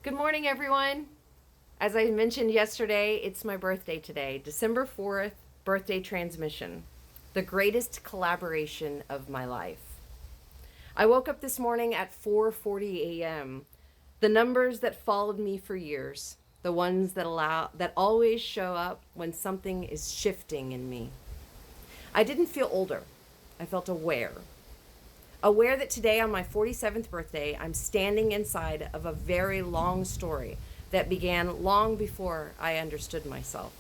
Good morning, everyone. As I mentioned yesterday, it's my birthday today, December 4th, birthday transmission, the greatest collaboration of my life. I woke up this morning at 4:40 a.m. The numbers that followed me for years, the ones that always show up when something is shifting in me. I didn't feel older. I felt aware. Aware that today, on my 47th birthday, I'm standing inside of a very long story that began long before I understood myself.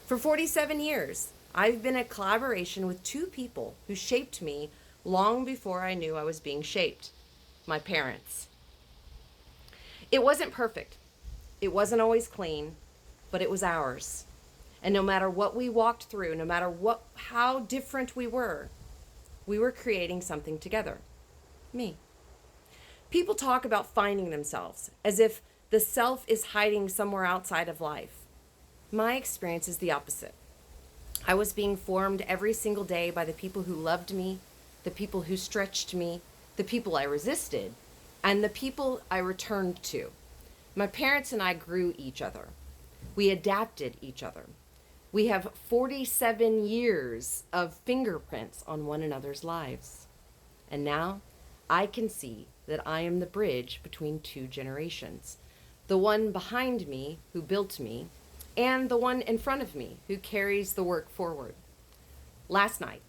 For 47 years, I've been a collaboration with two people who shaped me long before I knew I was being shaped: my parents. It wasn't perfect, it wasn't always clean, but it was ours. And no matter what we walked through, no matter how different we were creating something together. Me. People talk about finding themselves as if the self is hiding somewhere outside of life. My experience is the opposite. I was being formed every single day by the people who loved me, the people who stretched me, the people I resisted, and the people I returned to. My parents and I grew each other. We adapted each other. We have 47 years of fingerprints on one another's lives. And now I can see that I am the bridge between two generations. The one behind me who built me, and the one in front of me who carries the work forward. Last night,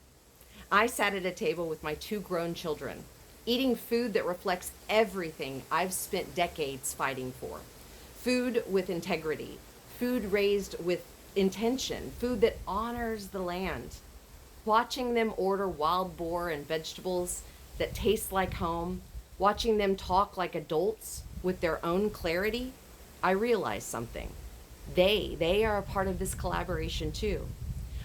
I sat at a table with my two grown children, eating food that reflects everything I've spent decades fighting for. Food with integrity, food raised with intention, food that honors the land. Watching them order wild boar and vegetables that taste like home, watching them talk like adults with their own clarity, I realized something. They are a part of this collaboration too.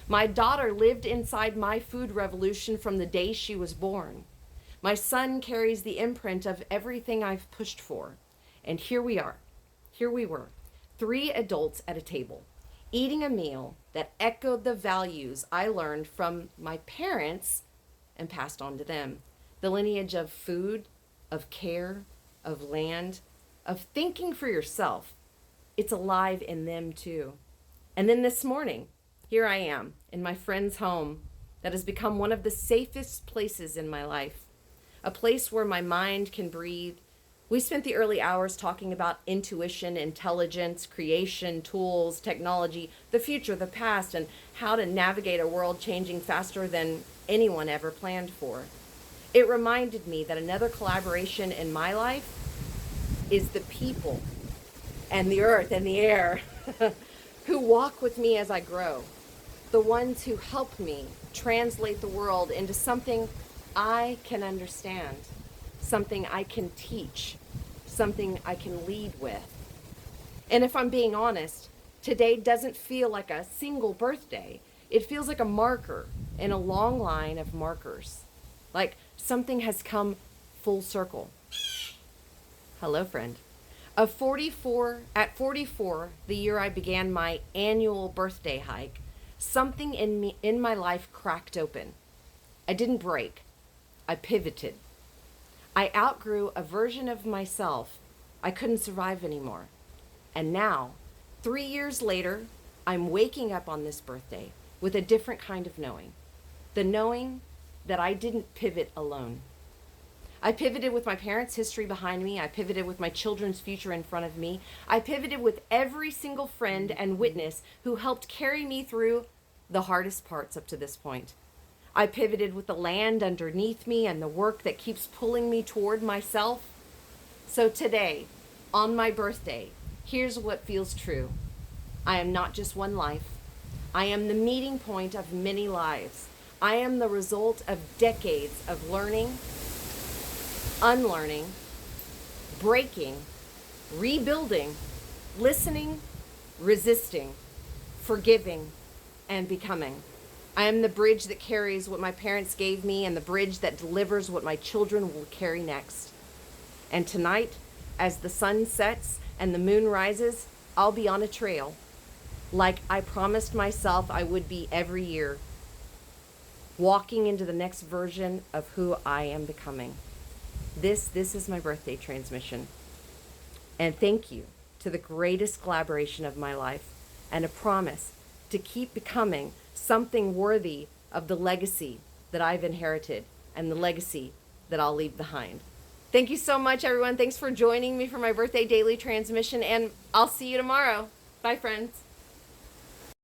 My daughter lived inside my food revolution from the day she was born. My son carries the imprint of everything I've pushed for. And here we were, three adults at a table, eating a meal that echoed the values I learned from my parents and passed on to them. The lineage of food, of care, of land, of thinking for yourself. It's alive in them too. And then this morning, here I am in my friend's home that has become one of the safest places in my life, a place where my mind can breathe. We spent the early hours talking about intuition, intelligence, creation, tools, technology, the future, the past, and how to navigate a world changing faster than anyone ever planned for. It reminded me that another collaboration in my life is the people and the earth and the air who walk with me as I grow, the ones who help me translate the world into something I can understand, something I can teach, something I can lead with. And if I'm being honest, today doesn't feel like a single birthday. It feels like a marker in a long line of markers, like something has come full circle. Hello, friend. At 44, the year I began my annual birthday hike, something in my life cracked open. I didn't break. I pivoted. I outgrew a version of myself I couldn't survive anymore. And now, 3 years later, I'm waking up on this birthday with a different kind of knowing. The knowing that I didn't pivot alone. I pivoted with my parents' history behind me. I pivoted with my children's future in front of me. I pivoted with every single friend and witness who helped carry me through the hardest parts up to this point. I pivoted with the land underneath me and the work that keeps pulling me toward myself. So today, on my birthday, here's what feels true. I am not just one life. I am the meeting point of many lives. I am the result of decades of learning, unlearning, breaking, rebuilding, listening, resisting, forgiving, and becoming. I am the bridge that carries what my parents gave me and the bridge that delivers what my children will carry next. And tonight, as the sun sets and the moon rises, I'll be on a trail, like I promised myself I would be every year, walking into the next version of who I am becoming. This is my birthday transmission. And thank you to the greatest collaboration of my life, and a promise to keep becoming something worthy of the legacy that I've inherited and the legacy that I'll leave behind. Thank you so much, everyone. Thanks for joining me for my birthday daily transmission, and I'll see you tomorrow. Bye, friends.